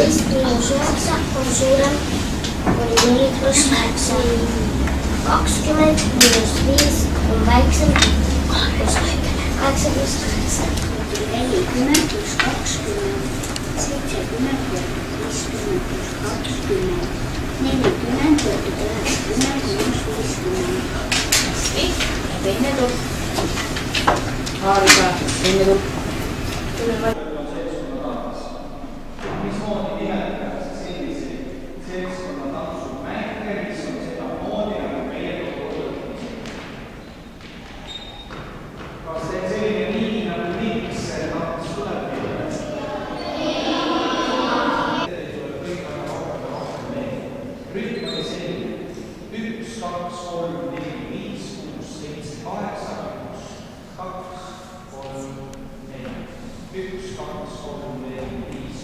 miinus 9 on suurem kui 4 pluss 8. 20 miinus 5 on väiksem kui 8 pluss 8. 40 pluss 20, 70 pluss 50 pluss 20, 40 võetud 90 miinus 50. Teine tupp. Haariga, teine tupp. Mismoodi nimetatakse selliseid seltskonnatantsu mänge, mis on seda moodi nagu meie kodutamisel? Kas teil selline nii nagu miks see tants tuleb meile? Tuleb kõik väga rohkem meelde. Rütm oli selline. 1, 2, 3, 4, 5, 6, 7, 8, 2, 3, 4. 1, 2, 3, 4, 5, 6,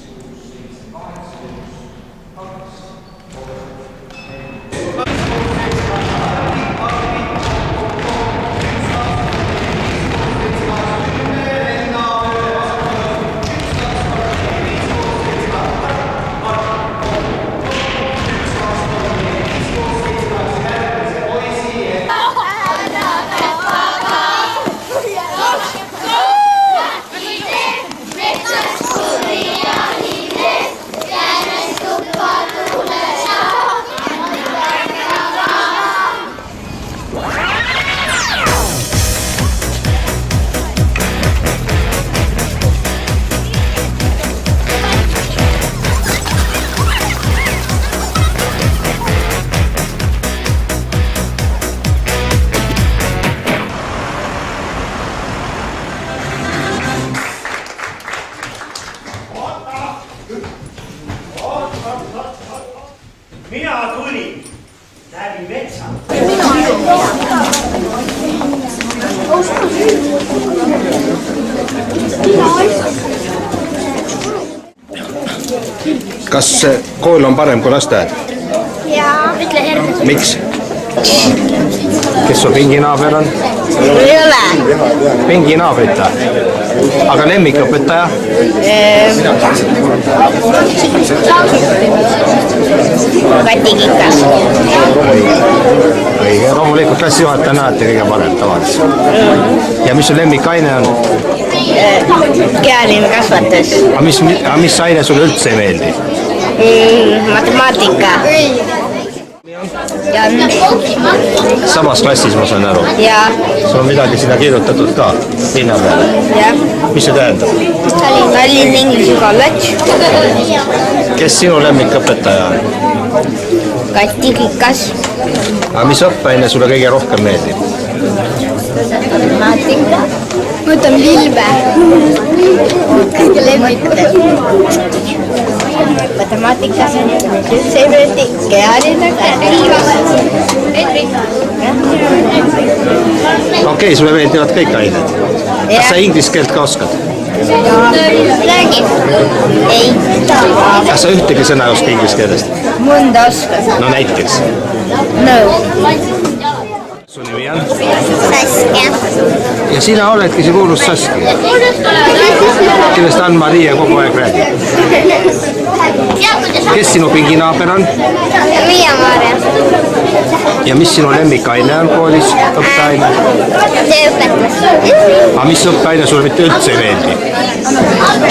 7, 8, 2, 3, Mina tulin läbi metsa. Kas kool on parem kui lasteaed? Jaa, ütle järgmine. Miks? Kes su pinginaaber on? Ei ole. Pinginaabrita. Aga lemmikõpetaja? Katikikas. Õige, loomulikult klassijuhataja näete kõige parem tavaliselt. Ja mis su lemmikaine on? Kehaline kasvatus. Aga mis aine sulle üldse ei meeldi? Matemaatika. Jan. Samas klassis ma saan aru. Jaa. Sul on midagi sinna kirjutatud ka linna peale. Jah. Mis see tähendab? Tallinna Inglise kolledž. Kes sinu lemmikõpetaja on? Katikikas. Aga mis õppeaine sulle kõige rohkem meeldib? Matemaatika. Ma võtan Vilbe. Kõige lemmikud. Matemaatikas on üldse ei meeldi. Kehaline Okei, sulle meeldivad kõik ained. Kas sa inglise keelt ka oskad? Räägi. Ei. Kas sa ühtegi sõna ei oska inglise keelest? Mõnda oskas. No näiteks. No. Su nimi on? Saskia. Ja sina oledki see kuulus Saskia, kellest Ann-Maria kogu aeg räägib. Kes sinu pinginaaber on? Miia-Maarja. Ja mis sinu lemmikaine on koolis? Õppeaine? Tööõpetus. Aga mis õppeaine sulle mitte üldse ei meeldi?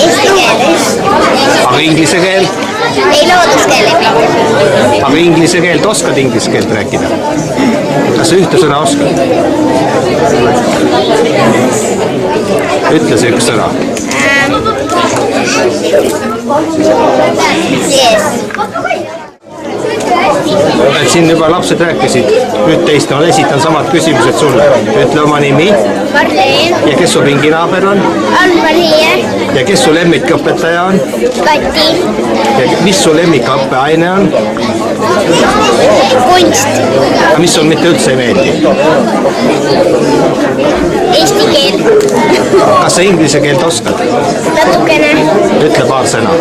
Eesti keel. Aga inglise keel? Ei looduskeel ei meeldi. Aga inglise keelt oskad inglise keelt rääkida? Kas sa ühte sõna oskad? Ütle see üks sõna. Yes. Et siin juba lapsed rääkisid üht-teist, ma esitan samad küsimused sulle. Ütle oma nimi. Marleen. Ja kes su pinginaaber on? Ann-Maria. Ja kes su lemmikõpetaja on? Kati. Ja mis su lemmikõppeaine on? Kunst. Aga mis sul mitte üldse ei meeldi? Eesti keel. Kas sa inglise keelt oskad? Natukene. Ütle paar sõna.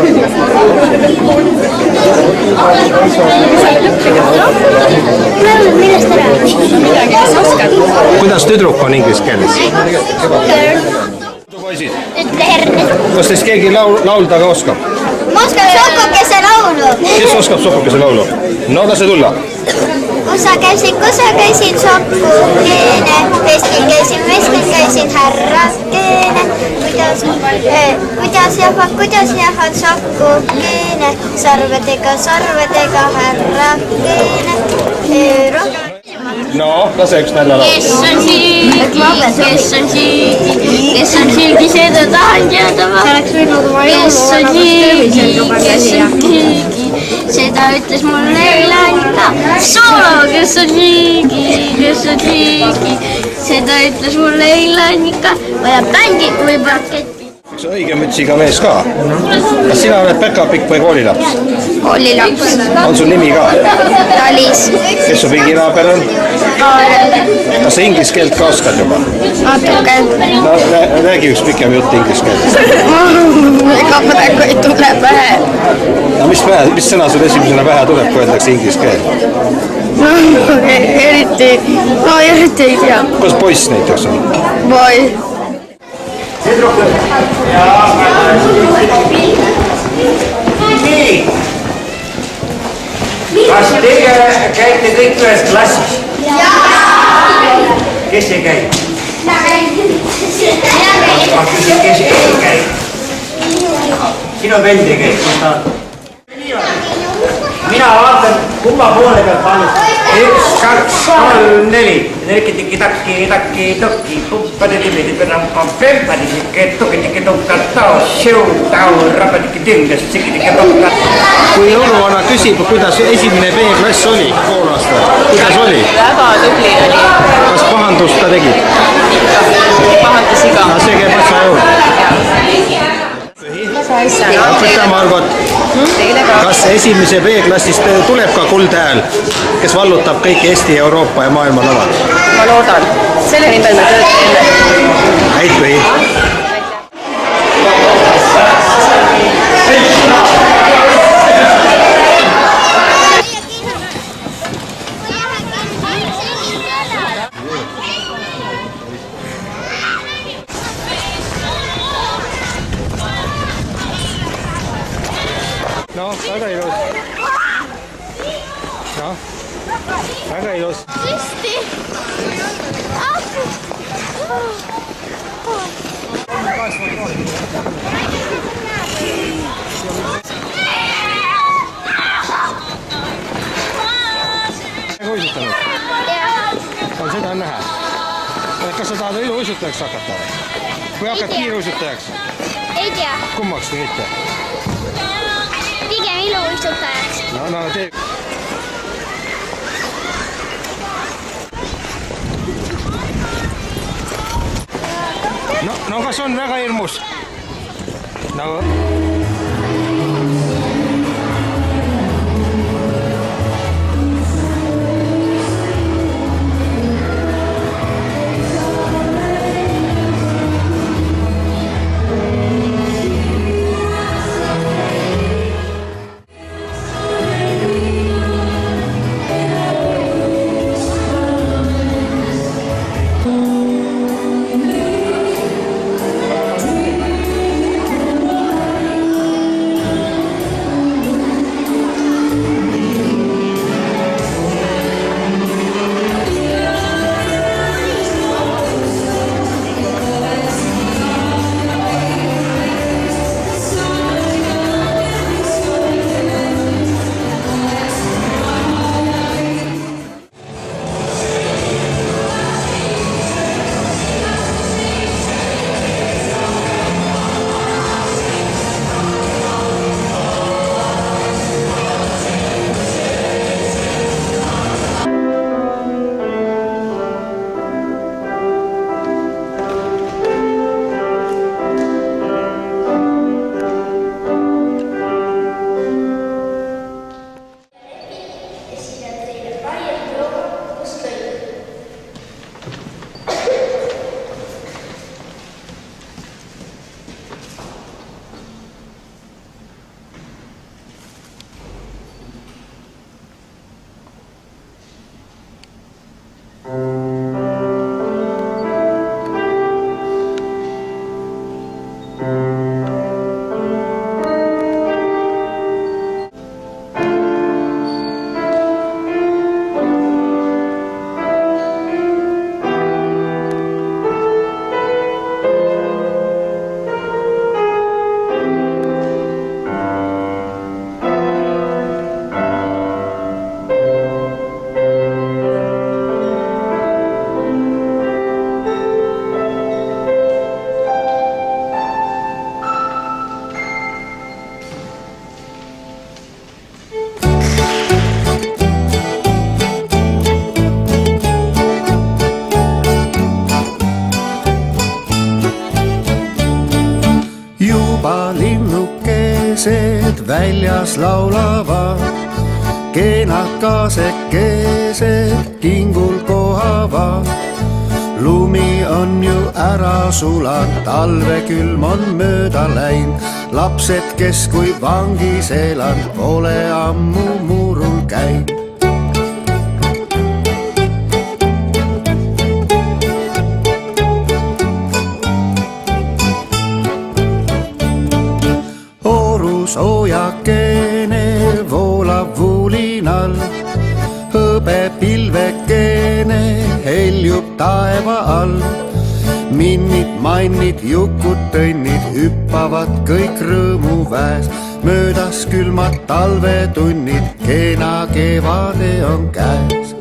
Millest ära? Midagi, kes oskad? Kuidas tüdruk on inglise keeles? Poisid, Ütle Ernest. kas teist keegi laulda ka oskab? ma oskan Sokukese laulu. Kes oskab Sokukese laulu? No lase tulla. Kusa käisin Sokukene, veskin käisin härrakene. Kuidas jahvad Sokukene, sarvedega härrakene. No lase üks nädala. Kes on süüdi, seda tahan teada ma. Kes on süüdi, seda ütles mulle Elanka. Soolo, kes on süüdi, seda ütles mulle Elanka. Vaja bändi või paketti. Üks õige mütsiga mees ka. Kas sina oled Päkapikk või koolilaps? Koolilaps. On sul nimi ka? Talis. Kes su pinginaaber on? Kas sa inglise keelt ka oskad juba? Natuke. No räägi üks pikem jutt inglise keelt. Ega praegu ei tule pähe. No mis sõna sul esimesena pähe tuleb, kui öeldakse inglise keelt? Eriti ei tea. Kus poiss näiteks on? Voi. Nii. Kas teie käite kõik ühes klassis? Kes ei käi? Ma küsin, kes ei käi? Sinu vend ei käi, kus ta on? Mina vaatan, kumma poole pealt pannud. 1, 2, 3, 4. Tiki-taki-taki-tokki, pumpadidi-pidi-pidampa, pempadi-tiki-tukki-tiki-tukka-tao, siu-tau, rabadiki-tingas, tiki-tiki-tukka. Kui jõuluvana küsib, kuidas esimene B-klass oli poolaastal, kuidas oli? Väga tubli oli. Kas pahandust ka tegid? Pahandas iga. See käib asja juurde. Õpeta Margot, kas esimese B-klassist tuleb ka kuldhääl, kes vallutab kõik Eesti, Euroopa ja maailma lavad? Ma loodan. Selle nimel me töötame. Häid pühi! No, väga ilus. No, väga ilus. Tõesti. Uisutanud? On seda näha. Kas sa tahad iluuisutajaks hakata? Või hakkad kiiruuisutajaks? Ei tea. Kummaks või mitte? Pigem iluuisutajaks. No tee. No kas on väga hirmus? No. väljas laulavad, keenad kaasekesed kingul kohavad. Lumi on ju ära sulanud, talvekülm on mööda läinud. Lapsed, kes kui vangis elanud, pole ammu muurul käinud. Soojakene voolab vuulinal, hõbepilvekene heljub taeva all. Minnid, mannid, jukud, tõnnid hüppavad kõik rõõmuväes. Möödas külmad talvetunnid, keena kevade on käes.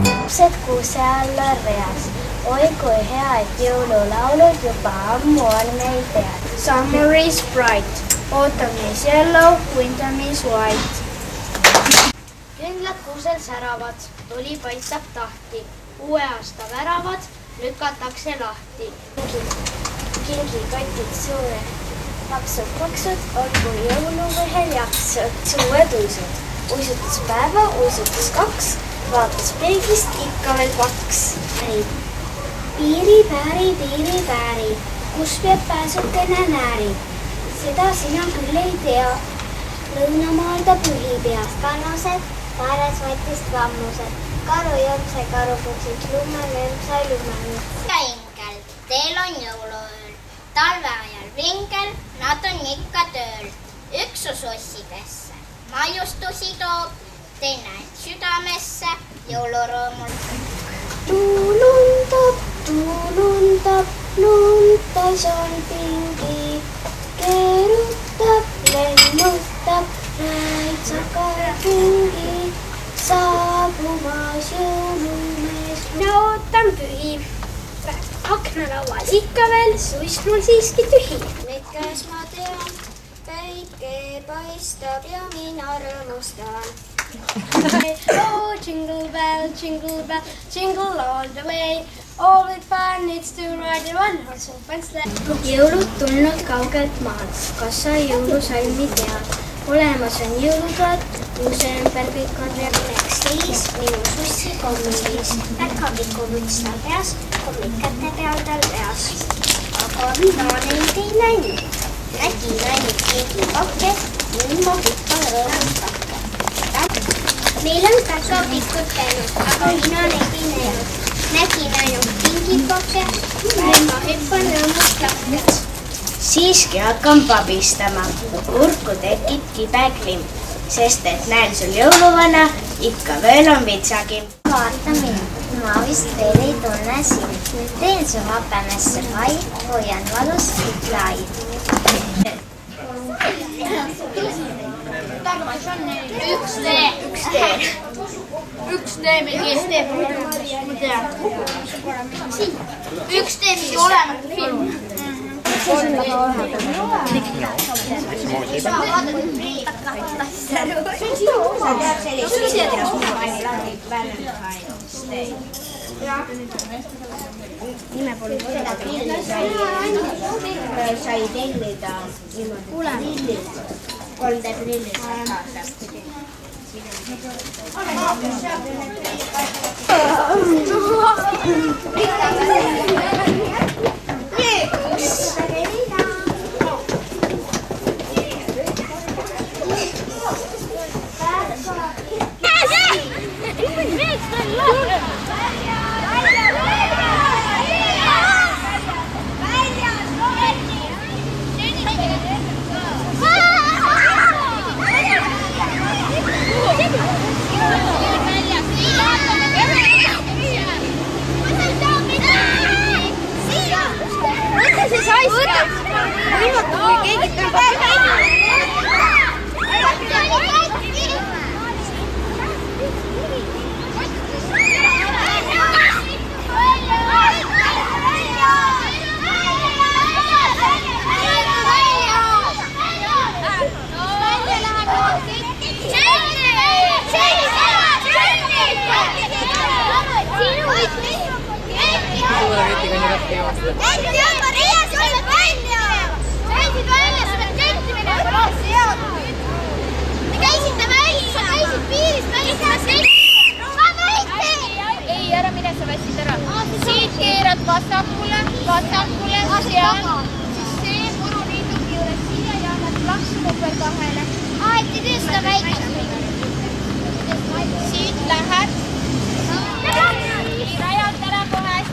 Lapsed kuuse alla reas. Oi kui hea, et jõululaulud juba ammu on meil tead. Summer is bright, autumn is yellow, winter is white. Kündlad kuusel säravad, tuli paistab tahti. Uue aasta väravad lükatakse lahti. Kingikotid suured, paksud, olgu jõuluvõhel jaksud. Suvetuisud, uisutuspäeva, uisutus 2, vaatas peeglist ikka veel 2. Piiri-pääri, kus peab pääsukene nääri. Seda sina küll ei tea, lõunamaal ta pühipeast. Kannused, saares võtist vammused, karujoomse karupuksid, lumemööm sai lumemööm. Ingel, teil on jõuluööl, talve ajal vingel, nad on ikka tööl. Üks ussussidesse maiustusi toob, teine südamesse jõulurõõmul. Tuulundab, luntas on pingi, keerutab, lennutab, raitsaka pingi, saabumas jõulumees. Ootan pühi, aknalauas ikka veel, suist mul siiski tühi. Mikäs ma tean, päike paistab ja mina rõõmustan. Oh, jingle bell, jingle all the way. All with fun, it's to ride in one horse open sleigh. Jõulud tulnud kaugelt maalt, kas sa jõulusalmi tead? Olemas on jõulutoad, kuuse ümber kõik on regneks. Siis minu sussi kommilis, päkapiku müts tal peas, kommikate peal tal peas. Aga mina neid ei näinud. Nägin ainult kingikokke, nüüd ma hüppan rõõmust takke. Meil on päkapikud käinud, aga mina neid ei näinud. Nägin ainult kingikokke, nüüd ma hüppan rõõmust takke. Siiski hakkan pabistama, kurku tekib kibeklim, sest et näen sul jõuluvana, ikka veel on vitsakim. Vaata mind, ma vist veel ei tunne sind. Nüüd teen su hapemesse pai, hoian valus lai. Üks tee mingi ST, ma tean. Üks tee mingi olematu film. Nime pole seda pilli sai tellida niimoodi 3D prillid kaasa. See sai Maria nii raske joosta. Maria, sa oled välja! Sa käisid välja, sa oled kettimine, aga laasi head. Te käisite välja, sa käisid piirist välja, sa kettimine. Ma võitsin! Ei, ära mine, sa väsid ära. Siit keerad vasakule, seal, siis see muruniidugi juures siia ja annad plaksu number 2-le. Et te tee seda väikest. Siit lähed. Rajalt ära kohe hästi.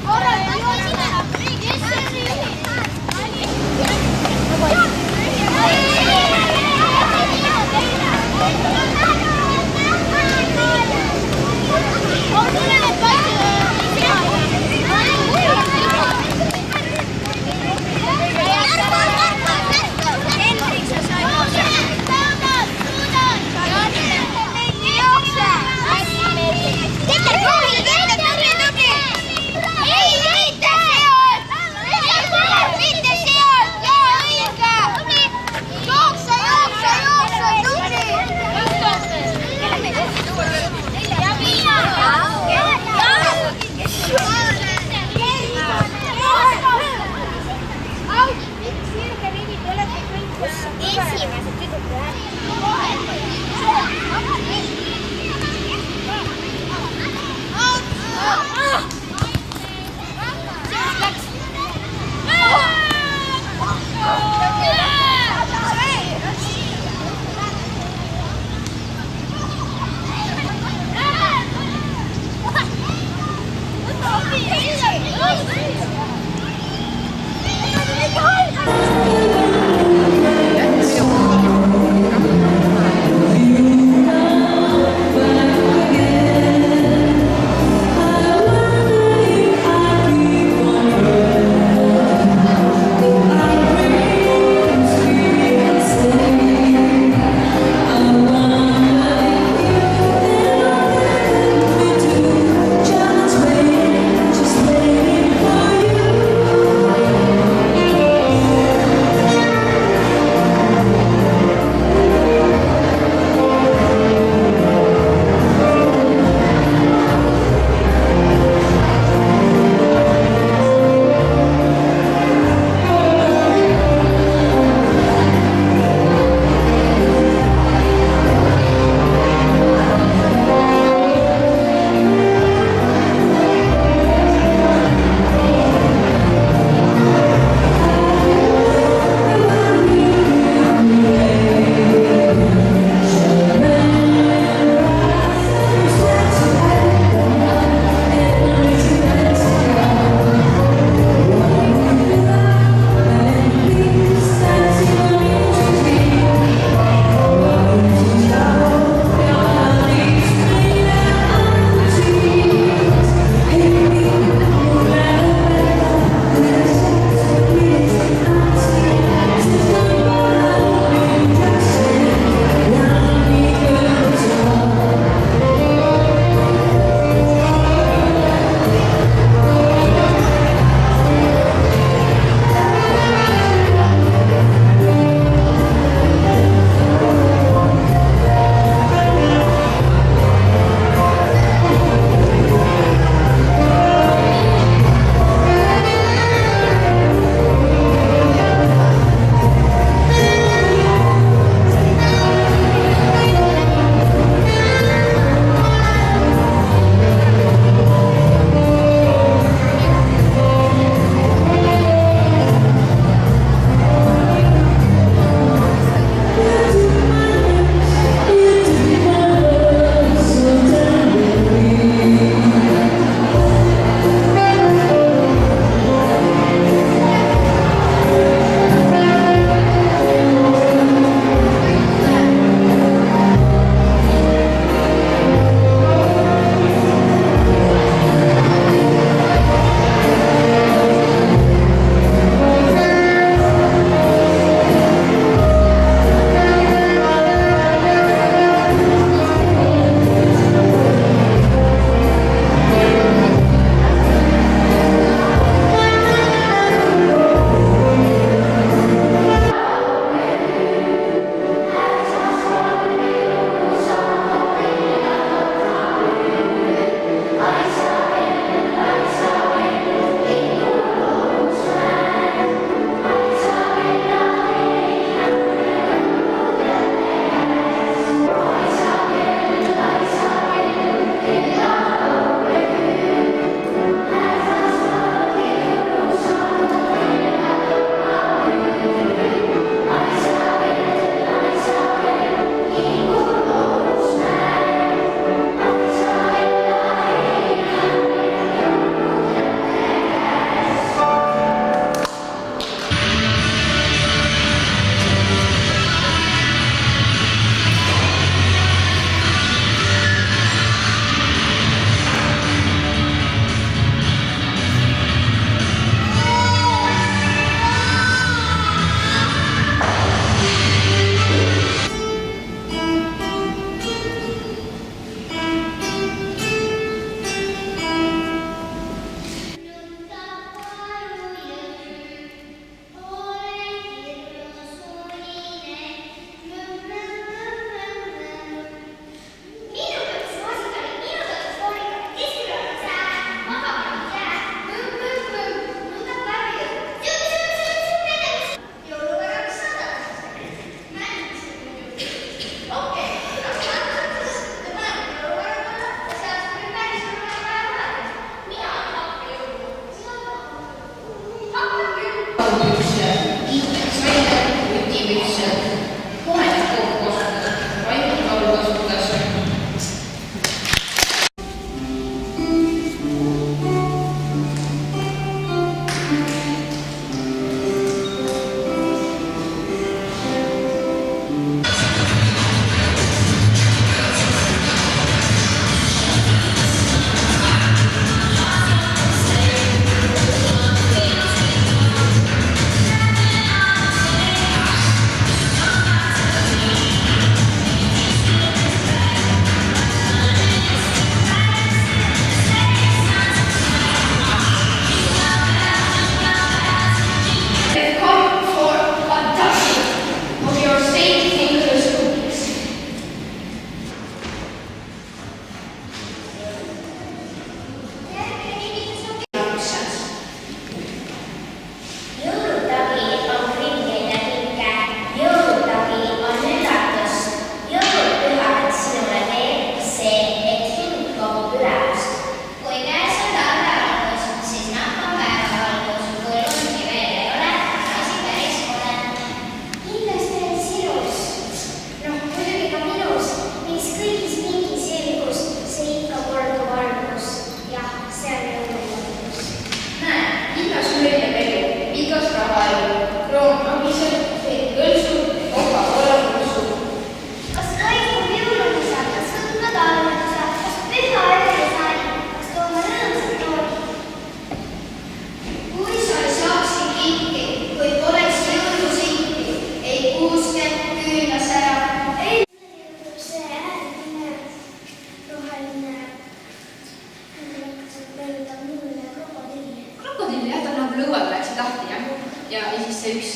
see üks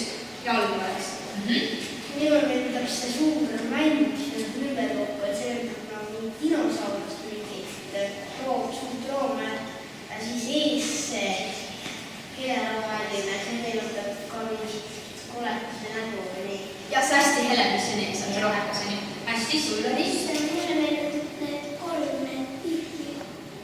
jalg oleks. Minul endab see suur mänd, mis on hüllekokku, et see endab nagu dinosaurust mingit suurt roome ja siis ees see helerahaline, see meenutab ka mingit koletuse nägu või nii. Ja see hästi hele, mis see nees on, see rohekas on ju. Hästi, sulle Riis. Mulle meenutab need kolm tihti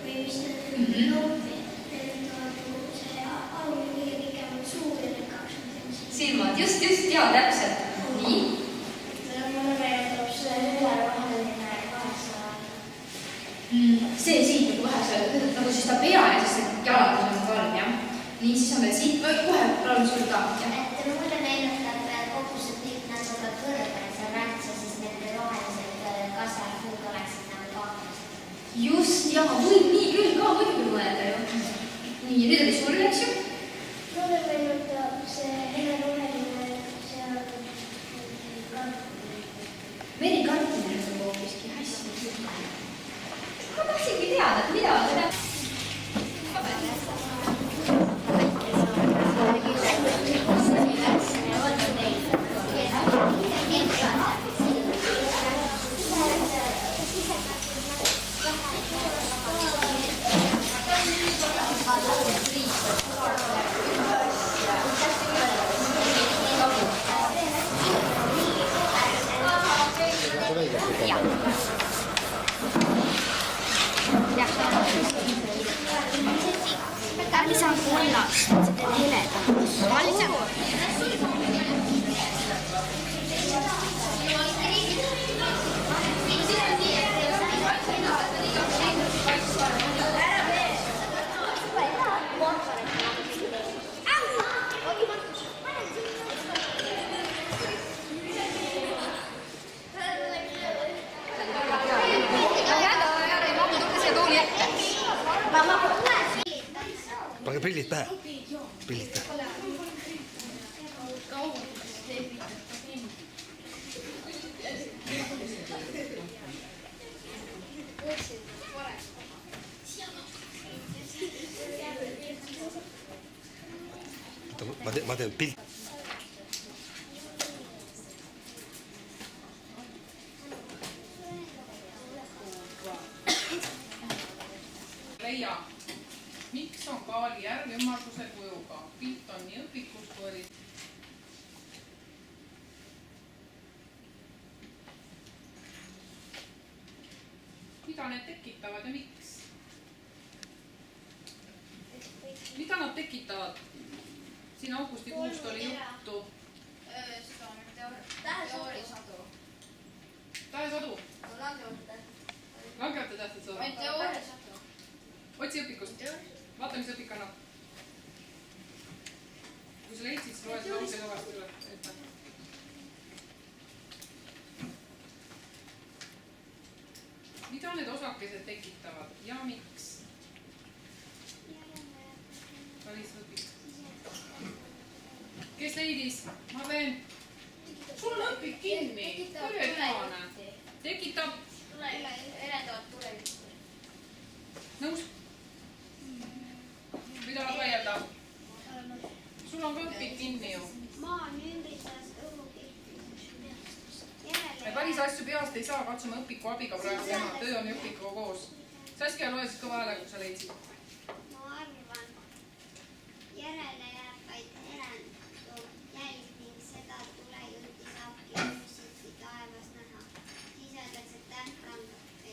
või mis need loopid. Need on see alumine kõige pikemad suur ja need 20 silmad, just, jaa, täpselt. Nii. Mulle meenutab see helerahaline kahesala. See siin nagu vahel, nagu siis ta pea ja siis see jalad on valm, jah. Nii, siis on veel siit, kohe praegu sul ka. Mulle meenutab kogu see tüüp nagu ka kõrgel seal rätsa, siis need rohelised kasvapuud oleksid nagu kaaklased. Just, jaa, võib nii küll ka muidugi mõelda ju. Nii, nüüd oli sul, eks ju? Mulle meenutab see helerahaline seal kartuli. Verikartuli on hoopiski hästi. Ma tahtsingi teada, et mida seda... Ta lisab kollast, see teeb heledamaks. Ma lisan. Pange prillid pähe. Prillid pähe. Ma teen pilt. Leia, miks on Kaali järv ümmarguse kujuga? Pilt on nii õpikust kui oli. Mida need tekitavad ja miks? Mida nad tekitavad? Siin augustikuust oli juttu. Tähesadu. Tähesadu? Langevad tähtsad sõnad? Teooriasadu. Otsi õpikust. Vaata, mis õpik annab. Kui sa leidsid, siis loed lause kõvasti üle. Mida need osakesed tekitavad ja miks? Päris õpik. Kes leidis? Marleen. Sul on õpik kinni. Tekitab. Eredavad tulevikku. Nõus? Mida nad vaielda? Sul on ka õpik kinni ju. Maa on ümbrises õhukihti. Päris asju peast ei saa, katsume õpiku abiga praegu teha. Töö on õpikuga koos. Saskia, loe siis kõva häälega, kui sa leidsid. Ma arvan, järele jääb vaid erandu jälg ning seda tulejõuti saabki üksiti taevas näha. Sisendaks, et tähkam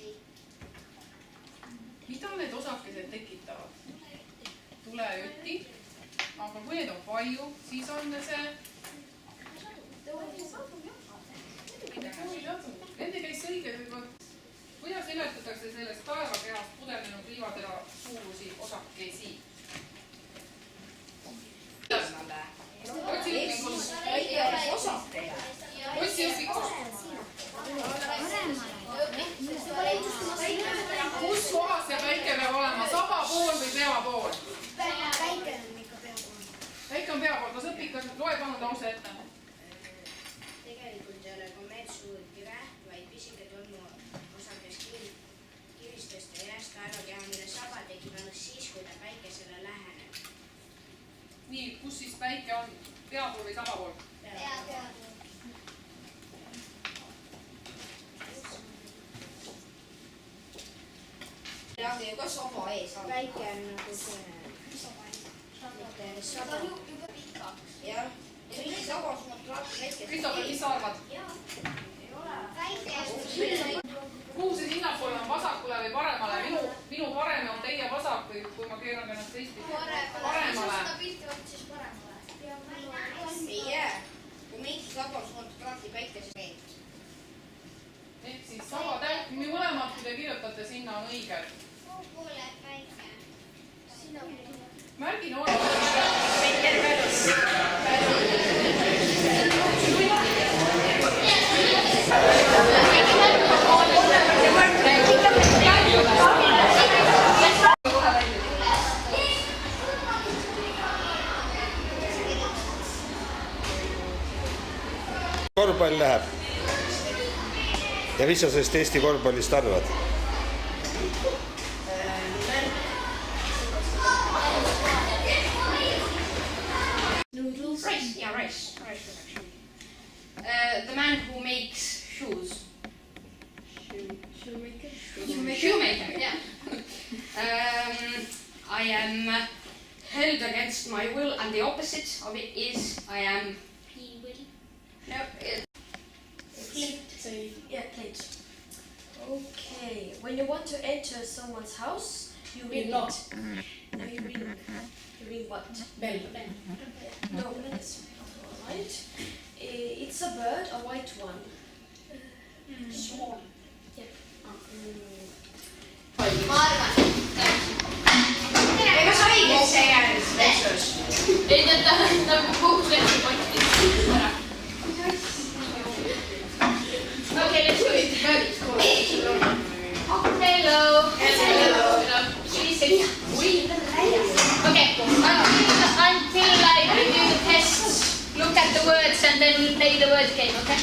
ei. Mida need osakesed tekitavad? Tulejuti, aga kui need on palju, siis on see... Nende käis õige, kuidas nimetatakse sellest taevakehast pudenenud liivatera suurusi osakesi? Otsi õpikust. Otsi õpikust. Kus kohas see päike peab olema? Saba pool või pea pool? Päike on ikka pea pool. Päike on pea pool. Kas õpikas loe pannud lause ette? Tegelikult ei ole komeet suur kive, vaid pisike tolmu osakes kivistest ja jääst taevakeha, mille saba tekib alles siis, kui ta päikesele läheneb. Nii, kus siis päike on? Peapool või tabapool? Aga ju ka saba ees on. Väike on nagu see saba. Jah. Ja mingi saba on sulle praegu väike. Kristofel, mis sa arvad? Kuhu see sinnapoole on, vasakule või paremale? Minu parem on teie vasak või kui ma keeran ennast teist? Paremale. Ei jää. Kui mingi saba on sulle praegu väike, siis meeldib. Ehk siis saba täit, mõlemad, kui te kirjutate, sinna on õiged. Märgi noore. Korvpall läheb. Ja mis sa sellest Eesti korvpallist arvad? Rice, yeah, rice production. The man who makes shoes. Shoemaker, yeah. I am held against my will, and the opposite of it is I am. No, Plate. Yeah, plate. Okay. When you want to enter someone's house, you ring it. No, you ring. You ring what? Bell. No, that's all right. It's a bird, a white one. Swan. Yeah. Ega sa õigesse jäänud vestlus? Ei, ta nagu kuhu lehti kotti ära. Okay, let's do it. Hello. Please sit. Okay, until I do the tests, look at the words and then we'll play the word game, okay?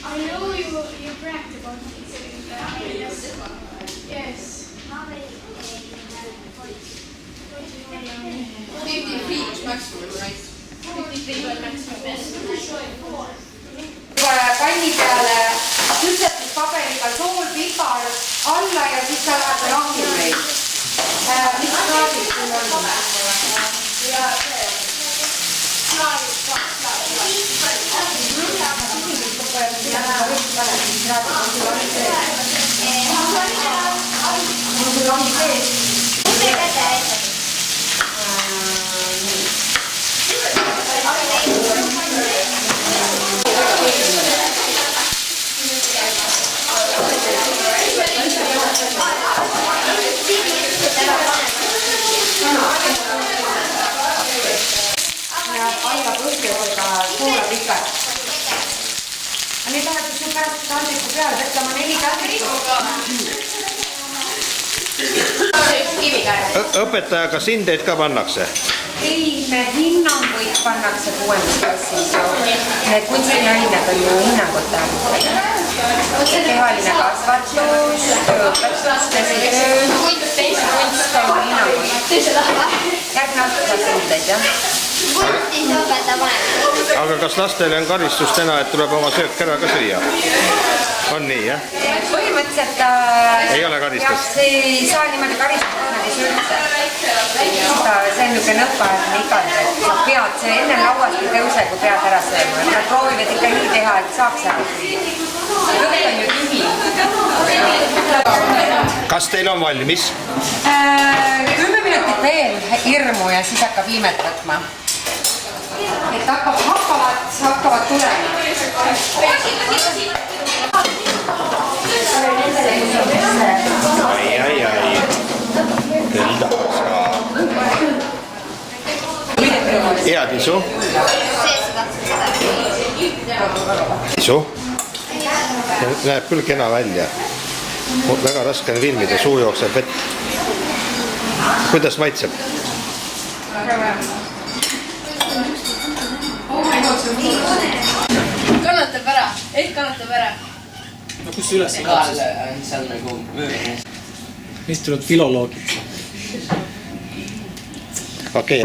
I know you bragged about it. Yes. How many? 53 was maximum, right? 53 was maximum. Panni peale küpsetuspaberiga sool, pipar alla ja siis sa lähed lahti neid. Mis kraadid sul on? Alla põhjusega suure pikad. Nüüd läheb sul pärast taldriku peale võtlema 4 taldrikku. Õpetaja, kas hindeid ka pannakse? Ei, hinnanguid pannakse 6. klassis. Need kunstiained on ju hinnangute. Kehaline kasvatus, õpetus, kunst on hinnanguid. Järgmine aasta saab hindeid, jah? Aga kas lastele on karistus täna, et tuleb oma söök ära ka süüa? On nii, jah? Põhimõtteliselt ei ole karistust? Ei saa niimoodi karistuseks üldse. See on niisugune nõppajaline ikald, et sa pead see enne lauast ei tõuse, kui pead ära sööma. Nad proovivad ikka nii teha, et saaks ära süüa. Lõpp on ju tühi. Kas teil on valmis? 10 minutit veel hirmu ja siis hakkab iimet võtma. Et hakkavad tulema. hea tisu. Tisu. Näeb küll kena välja. Väga raske on filmida, suu jookseb vett. Kuidas maitseb? Kannatab ära, ehk kannatab ära. No kus üles on seal nagu meist tulevad filoloogid. Okei.